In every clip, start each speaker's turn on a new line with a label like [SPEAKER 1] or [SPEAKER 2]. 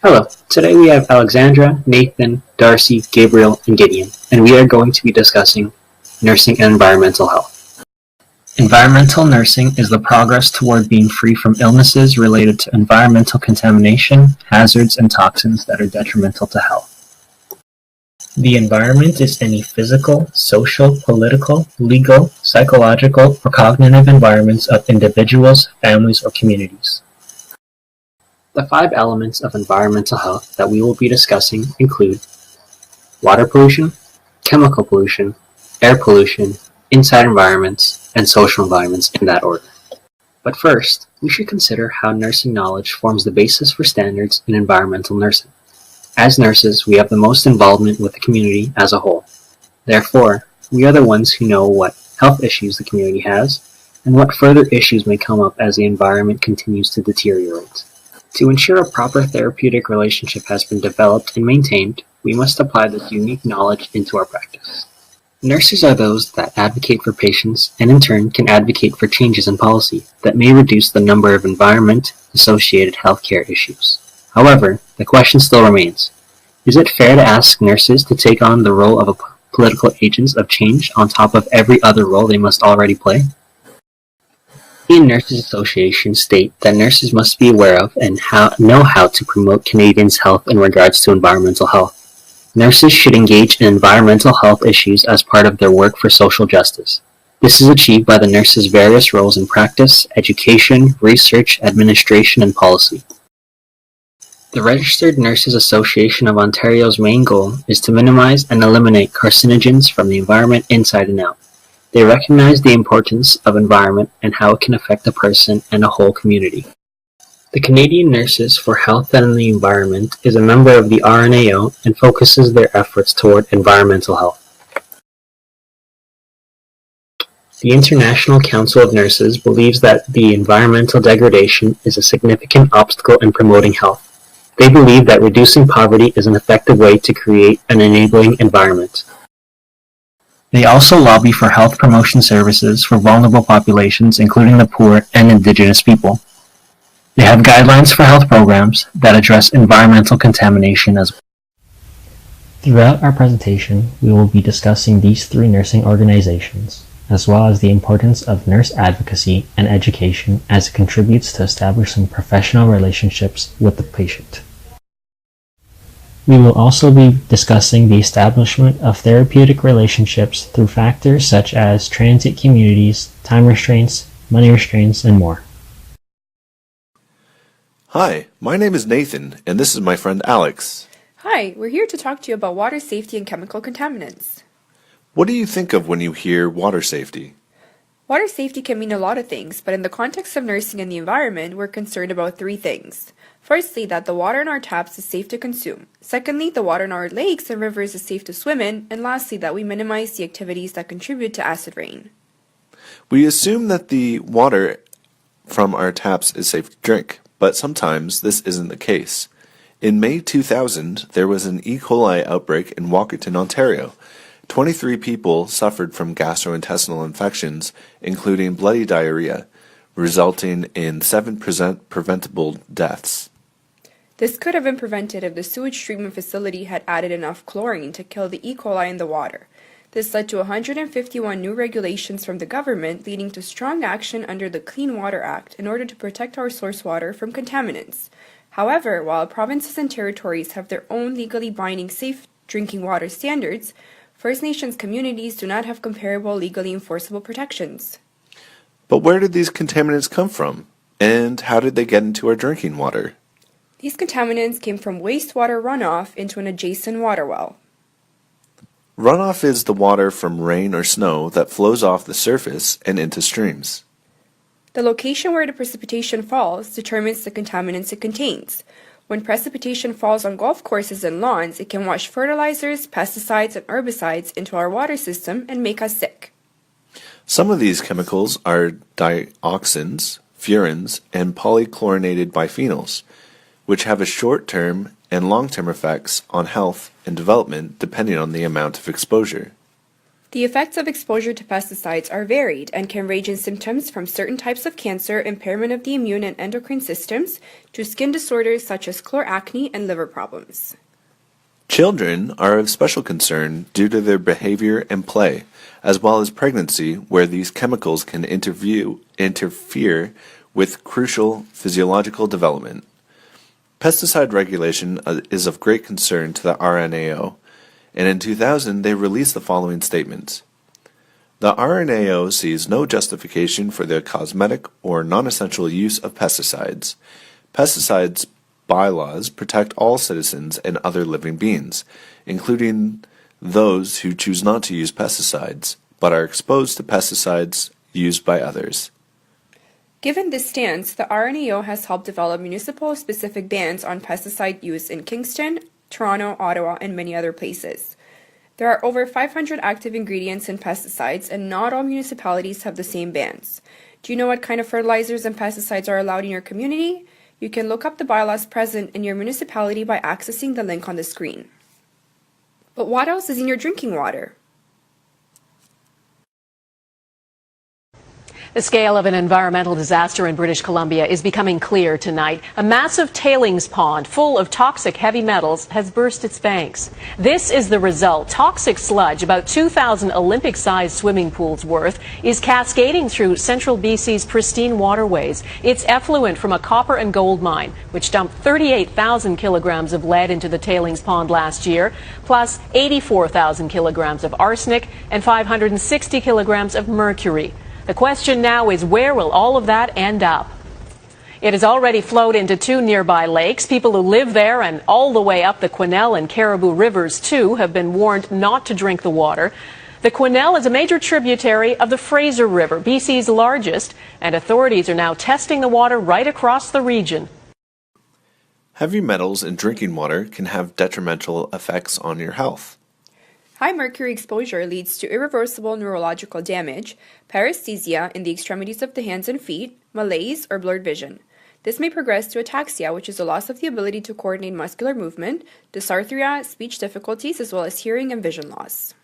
[SPEAKER 1] Hello, today we have Alexandra, Nathan, Darcy, Gabriel, and Gideon, and we are going to be discussing nursing and environmental health. Environmental nursing is the progress toward being free from illnesses related to environmental contamination, hazards, and toxins that are detrimental to health. The environment is any physical, social, political, legal, psychological, or cognitive environments of individuals, families, or communities. The 5 elements of environmental health that we will be discussing include water pollution, chemical pollution, air pollution, inside environments, and social environments in that order. But first, we should consider how nursing knowledge forms the basis for standards in environmental nursing. As nurses, we have the most involvement with the community as a whole. Therefore, we are the ones who know what health issues the community has and what further issues may come up as the environment continues to deteriorate. To ensure a proper therapeutic relationship has been developed and maintained, we must apply this unique knowledge into our practice. Nurses are those that advocate for patients and in turn can advocate for changes in policy that may reduce the number of environment-associated healthcare issues. However, the question still remains, is it fair to ask nurses to take on the role of political agents of change on top of every other role they must already play? Canadian Nurses Association state that nurses must be aware of and know how to promote Canadians' health in regards to environmental health. Nurses should engage in environmental health issues as part of their work for social justice. This is achieved by the nurses' various roles in practice, education, research, administration, and policy. The Registered Nurses Association of Ontario's main goal is to minimize and eliminate carcinogens from the environment inside and out. They recognize the importance of environment and how it can affect a person and a whole community. The Canadian Nurses for Health and the Environment is a member of the RNAO and focuses their efforts toward environmental health. The International Council of Nurses believes that the environmental degradation is a significant obstacle in promoting health. They believe that reducing poverty is an effective way to create an enabling environment. They also lobby for health promotion services for vulnerable populations, including the poor and Indigenous people. They have guidelines for health programs that address environmental contamination as well.
[SPEAKER 2] Throughout our presentation, we will be discussing these 3 nursing organizations, as well as the importance of nurse advocacy and education as it contributes to establishing professional relationships with the patient. We will also be discussing the establishment of therapeutic relationships through factors such as transient communities, time restraints, money restraints, and more.
[SPEAKER 3] Hi, my name is Nathan, and this is my friend Alex.
[SPEAKER 4] Hi, we're here to talk to you about water safety and chemical contaminants.
[SPEAKER 3] What do you think of when you hear water safety?
[SPEAKER 4] Water safety can mean a lot of things, but in the context of nursing and the environment, we're concerned about 3 things. Firstly, that the water in our taps is safe to consume. Secondly, the water in our lakes and rivers is safe to swim in. And lastly, that we minimize the activities that contribute to acid rain.
[SPEAKER 3] We assume that the water from our taps is safe to drink, but sometimes this isn't the case. In May 2000, there was an E. coli outbreak in Walkerton, Ontario. 23 people suffered from gastrointestinal infections, including bloody diarrhea, resulting in 7% preventable deaths.
[SPEAKER 4] This could have been prevented if the sewage treatment facility had added enough chlorine to kill the E. coli in the water. This led to 151 new regulations from the government, leading to strong action under the Clean Water Act in order to protect our source water from contaminants. However, while provinces and territories have their own legally binding safe drinking water standards, First Nations communities do not have comparable legally enforceable protections.
[SPEAKER 3] But where did these contaminants come from? And how did they get into our drinking water?
[SPEAKER 4] These contaminants came from wastewater runoff into an adjacent water well.
[SPEAKER 3] Runoff is the water from rain or snow that flows off the surface and into streams.
[SPEAKER 4] The location where the precipitation falls determines the contaminants it contains. When precipitation falls on golf courses and lawns, it can wash fertilizers, pesticides, and herbicides into our water system and make us sick.
[SPEAKER 3] Some of these chemicals are dioxins, furans, and polychlorinated biphenyls, which have a short-term and long-term effects on health and development depending on the amount of exposure.
[SPEAKER 4] The effects of exposure to pesticides are varied and can range in symptoms from certain types of cancer, impairment of the immune and endocrine systems, to skin disorders such as chloracne and liver problems.
[SPEAKER 3] Children are of special concern due to their behavior and play, as well as pregnancy, where these chemicals can interfere with crucial physiological development. Pesticide regulation is of great concern to the RNAO, and in 2000 they released the following statements. The RNAO sees no justification for the cosmetic or non-essential use of pesticides. Pesticides bylaws protect all citizens and other living beings, including those who choose not to use pesticides, but are exposed to pesticides used by others.
[SPEAKER 4] Given this stance, the RNAO has helped develop municipal-specific bans on pesticide use in Kingston, Toronto, Ottawa, and many other places. There are over 500 active ingredients in pesticides, and not all municipalities have the same bans. Do you know what kind of fertilizers and pesticides are allowed in your community? You can look up the bylaws present in your municipality by accessing the link on the screen. But what else is in your drinking water?
[SPEAKER 5] The scale of an environmental disaster in British Columbia is becoming clear tonight. A massive tailings pond full of toxic heavy metals has burst its banks. This is the result. Toxic sludge, about 2,000 Olympic-sized swimming pools worth, is cascading through central BC's pristine waterways. It's effluent from a copper and gold mine, which dumped 38,000 kilograms of lead into the tailings pond last year, plus 84,000 kilograms of arsenic and 560 kilograms of mercury. The question now is, where will all of that end up? It has already flowed into two nearby lakes. People who live there and all the way up the Quesnel and Caribou Rivers, too, have been warned not to drink the water. The Quesnel is a major tributary of the Fraser River, BC's largest, and authorities are now testing the water right across the region.
[SPEAKER 3] Heavy metals in drinking water can have detrimental effects on your health.
[SPEAKER 4] High mercury exposure leads to irreversible neurological damage, paresthesia in the extremities of the hands and feet, malaise, or blurred vision. This may progress to ataxia, which is a loss of the ability to coordinate muscular movement, dysarthria, speech difficulties, as well as hearing and vision loss.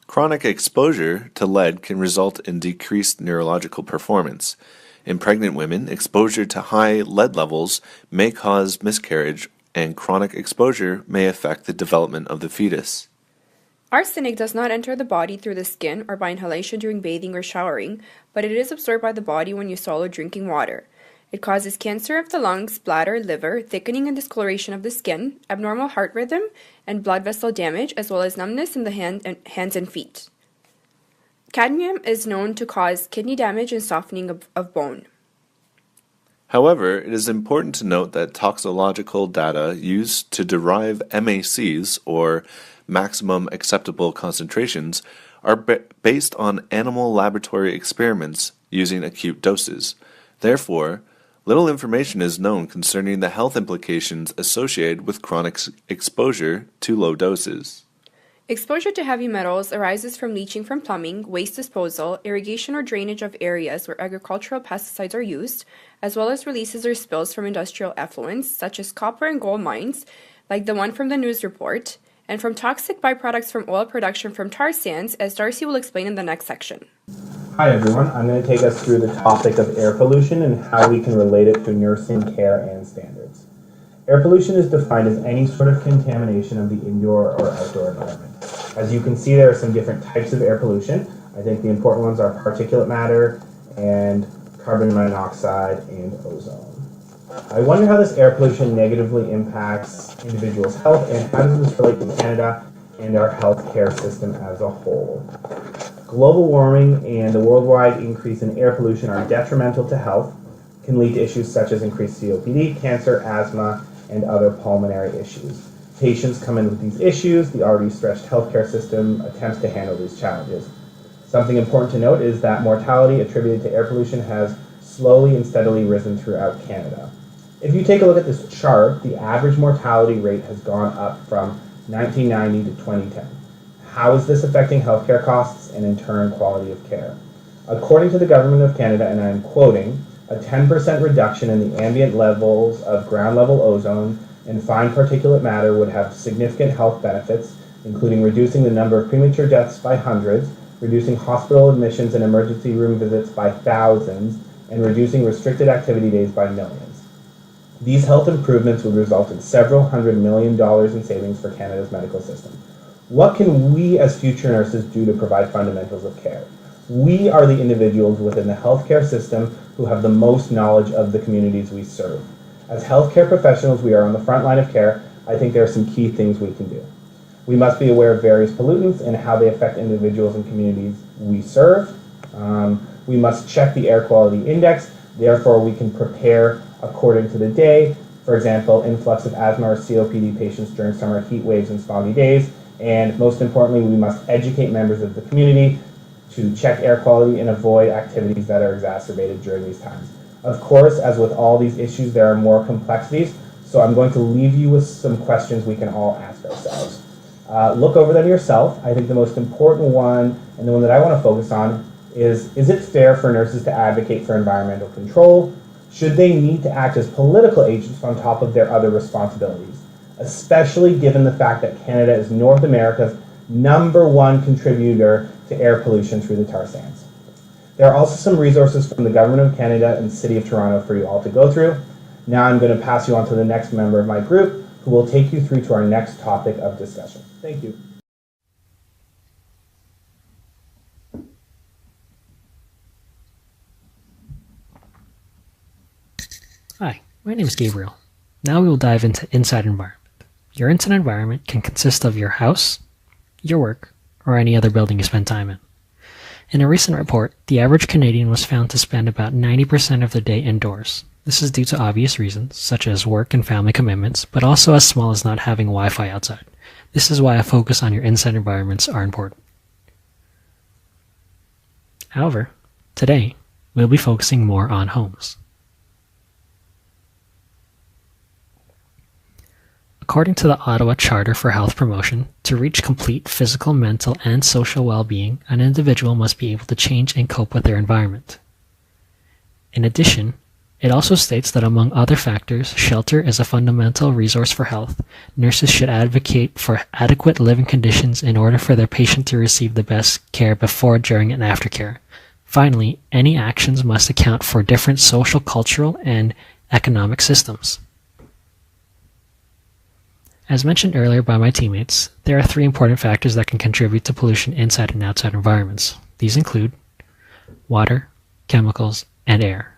[SPEAKER 3] Chronic exposure to lead can result in decreased neurological performance. In pregnant women, exposure to high lead levels may cause miscarriage, and chronic exposure may affect the development of the fetus.
[SPEAKER 4] Arsenic does not enter the body through the skin or by inhalation during bathing or showering, but it is absorbed by the body when you swallow drinking water. It causes cancer of the lungs, bladder, liver, thickening and discoloration of the skin, abnormal heart rhythm, and blood vessel damage, as well as numbness in the hands and feet. Cadmium is known to cause kidney damage and softening of bone.
[SPEAKER 3] However, it is important to note that toxicological data used to derive MACs, or maximum acceptable concentrations, are based on animal laboratory experiments using acute doses. Therefore, little information is known concerning the health implications associated with chronic exposure to low doses.
[SPEAKER 4] Exposure to heavy metals arises from leaching from plumbing, waste disposal, irrigation or drainage of areas where agricultural pesticides are used, as well as releases or spills from industrial effluents, such as copper and gold mines, like the one from the news report, and from toxic byproducts from oil production from tar sands, as Darcy will explain in the next section.
[SPEAKER 6] Hi everyone, I'm going to take us through the topic of air pollution and how we can relate it to nursing care and standards. Air pollution is defined as any sort of contamination of the indoor or outdoor environment. As you can see, there are some different types of air pollution. I think the important ones are particulate matter and carbon monoxide and ozone. I wonder how this air pollution negatively impacts individuals' health, and how does this relate to Canada and our healthcare system as a whole. Global warming and the worldwide increase in air pollution are detrimental to health, can lead to issues such as increased COPD, cancer, asthma, and other pulmonary issues. Patients come in with these issues, the already stretched healthcare system attempts to handle these challenges. Something important to note is that mortality attributed to air pollution has slowly and steadily risen throughout Canada. If you take a look at this chart, the average mortality rate has gone up from 1990 to 2010. How is this affecting healthcare costs and in turn quality of care? According to the Government of Canada, and I'm quoting, a 10% reduction in the ambient levels of ground level ozone and fine particulate matter would have significant health benefits, including reducing the number of premature deaths by hundreds, reducing hospital admissions and emergency room visits by thousands, and reducing restricted activity days by millions. These health improvements would result in several $100 million in savings for Canada's medical system. What can we as future nurses do to provide fundamentals of care? We are the individuals within the healthcare system who have the most knowledge of the communities we serve. As healthcare professionals, we are on the front line of care. I think there are some key things we can do. We must be aware of various pollutants and how they affect individuals and communities we serve. We must check the air quality index, therefore we can prepare according to the day. For example, influx of asthma or COPD patients during summer heat waves and foggy days. And most importantly, we must educate members of the community to check air quality and avoid activities that are exacerbated during these times. Of course, as with all these issues, there are more complexities, so I'm going to leave you with some questions we can all ask ourselves. Look over them yourself. I think the most important one, and the one that I want to focus on, is it fair for nurses to advocate for environmental control? Should they need to act as political agents on top of their other responsibilities? Especially given the fact that Canada is North America's #1 contributor to air pollution through the tar sands. There are also some resources from the Government of Canada and the City of Toronto for you all to go through. Now I'm going to pass you on to the next member of my group who will take you through to our next topic of discussion. Thank you.
[SPEAKER 2] Hi, my name is Gabriel. Now we will dive into inside environment. Your inside environment can consist of your house, your work, or any other building you spend time in. In a recent report, the average Canadian was found to spend about 90% of their day indoors. This is due to obvious reasons, such as work and family commitments, but also as small as not having Wi-Fi outside. This is why a focus on your inside environments are important. However, today, we'll be focusing more on homes. According to the Ottawa Charter for Health Promotion, to reach complete physical, mental, and social well-being, an individual must be able to change and cope with their environment. In addition, it also states that among other factors, shelter is a fundamental resource for health. Nurses should advocate for adequate living conditions in order for their patient to receive the best care before, during, and after care. Finally, any actions must account for different social, cultural, and economic systems. As mentioned earlier by my teammates, there are 3 important factors that can contribute to pollution inside and outside environments. These include water, chemicals, and air.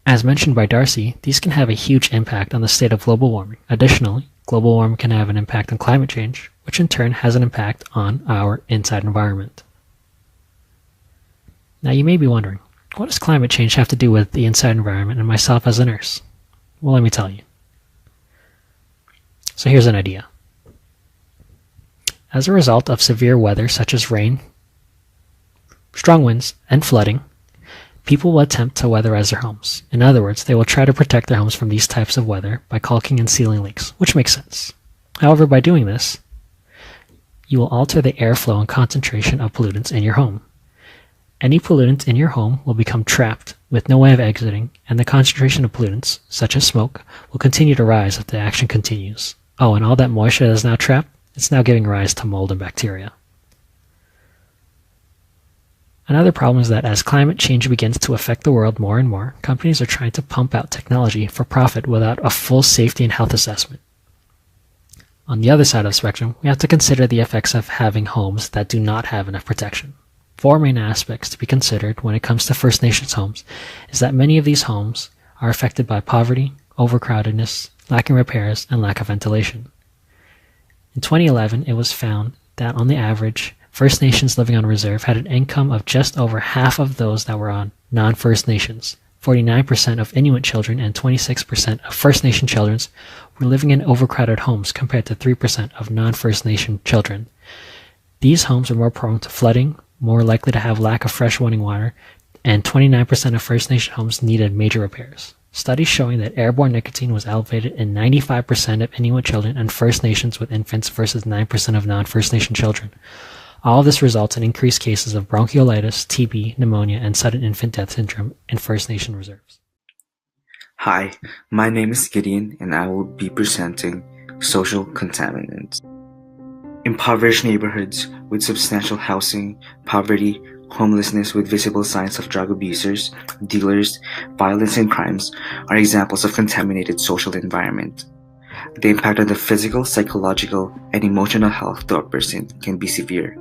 [SPEAKER 2] As mentioned by Darcy, these can have a huge impact on the state of global warming. Additionally, global warming can have an impact on climate change, which in turn has an impact on our inside environment. Now you may be wondering, what does climate change have to do with the inside environment and myself as a nurse? Well, let me tell you. So here's an idea. As a result of severe weather such as rain, strong winds, and flooding, people will attempt to weatherize their homes. In other words, they will try to protect their homes from these types of weather by caulking and sealing leaks, which makes sense. However, by doing this, you will alter the airflow and concentration of pollutants in your home. Any pollutants in your home will become trapped with no way of exiting, and the concentration of pollutants, such as smoke, will continue to rise if the action continues. Oh, and all that moisture that is now trapped, it's now giving rise to mold and bacteria. Another problem is that as climate change begins to affect the world more and more, companies are trying to pump out technology for profit without a full safety and health assessment. On the other side of the spectrum, we have to consider the effects of having homes that do not have enough protection. 4 main aspects to be considered when it comes to First Nations homes is that many of these homes are affected by poverty, overcrowdedness, lacking repairs, and lack of ventilation. In 2011, it was found that on the average, First Nations living on reserve had an income of just over half of those that were on non-First Nations. 49% of Inuit children and 26% of First Nation children were living in overcrowded homes compared to 3% of non-First Nation children. These homes are more prone to flooding, more likely to have lack of fresh running water, and 29% of First Nation homes needed major repairs. Studies showing that airborne nicotine was elevated in 95% of Inuit children and First Nations with infants versus 9% of non-First Nation children. All of this results in increased cases of bronchiolitis, TB, pneumonia, and sudden infant death syndrome in First Nation reserves.
[SPEAKER 7] Hi, my name is Gideon, and I will be presenting social contaminants. impoverished neighborhoods with substantial housing, poverty, homelessness with visible signs of drug abusers, dealers, violence and crimes are examples of contaminated social environment. The impact on the physical, psychological, and emotional health of a person can be severe.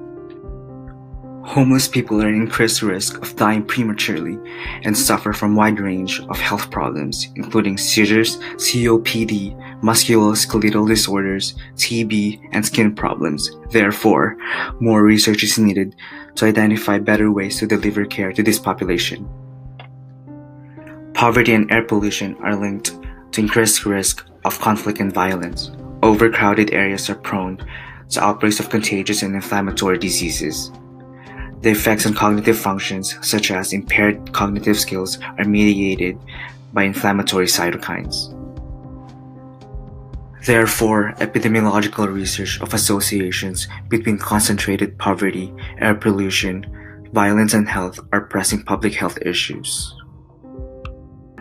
[SPEAKER 7] Homeless people are at increased risk of dying prematurely and suffer from a wide range of health problems, including seizures, COPD, musculoskeletal disorders, TB, and skin problems. Therefore, more research is needed to identify better ways to deliver care to this population. Poverty and air pollution are linked to increased risk of conflict and violence. Overcrowded areas are prone to outbreaks of contagious and inflammatory diseases. The effects on cognitive functions, such as impaired cognitive skills, are mediated by inflammatory cytokines. Therefore, epidemiological research of associations between concentrated poverty, air pollution, violence, and health are pressing public health issues.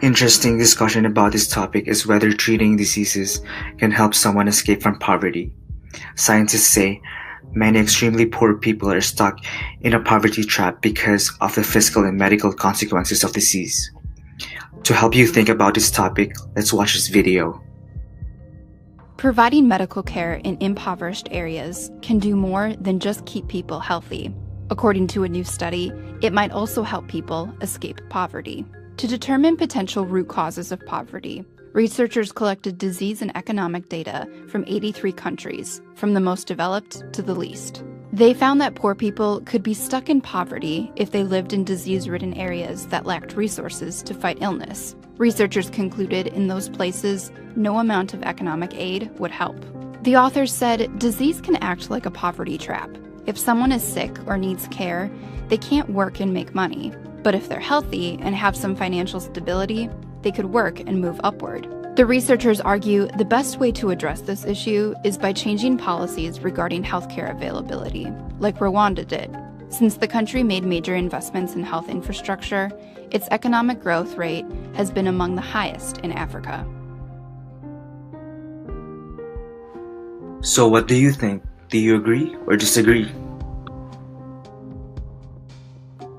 [SPEAKER 7] Interesting discussion about this topic is whether treating diseases can help someone escape from poverty. Scientists say many extremely poor people are stuck in a poverty trap because of the physical and medical consequences of disease. To help you think about this topic, let's watch this video.
[SPEAKER 8] Providing medical care in impoverished areas can do more than just keep people healthy. According to a new study, it might also help people escape poverty. To determine potential root causes of poverty, researchers collected disease and economic data from 83 countries, from the most developed to the least. They found that poor people could be stuck in poverty if they lived in disease-ridden areas that lacked resources to fight illness. Researchers concluded in those places, no amount of economic aid would help. The authors said disease can act like a poverty trap. If someone is sick or needs care, they can't work and make money. But if they're healthy and have some financial stability, they could work and move upward. The researchers argue the best way to address this issue is by changing policies regarding healthcare availability, like Rwanda did. Since the country made major investments in health infrastructure, its economic growth rate has been among the highest in Africa.
[SPEAKER 7] So what do you think? Do you agree or disagree?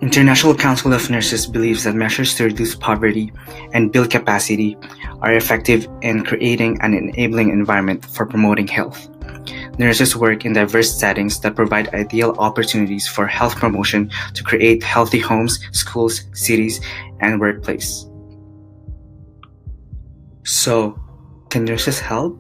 [SPEAKER 7] International Council of Nurses believes that measures to reduce poverty and build capacity are effective in creating an enabling environment for promoting health. Nurses work in diverse settings that provide ideal opportunities for health promotion to create healthy homes, schools, cities, and workplace. So, can nurses help?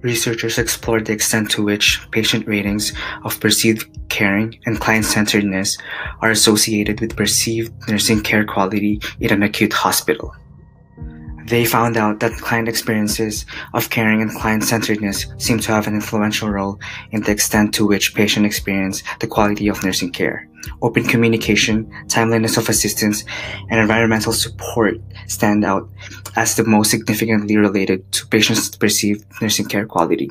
[SPEAKER 7] Researchers explored the extent to which patient ratings of perceived caring and client-centeredness are associated with perceived nursing care quality in an acute hospital. They found out that client experiences of caring and client-centeredness seem to have an influential role in the extent to which patients experience the quality of nursing care. Open communication, timeliness of assistance, and environmental support stand out as the most significantly related to patients' perceived nursing care quality.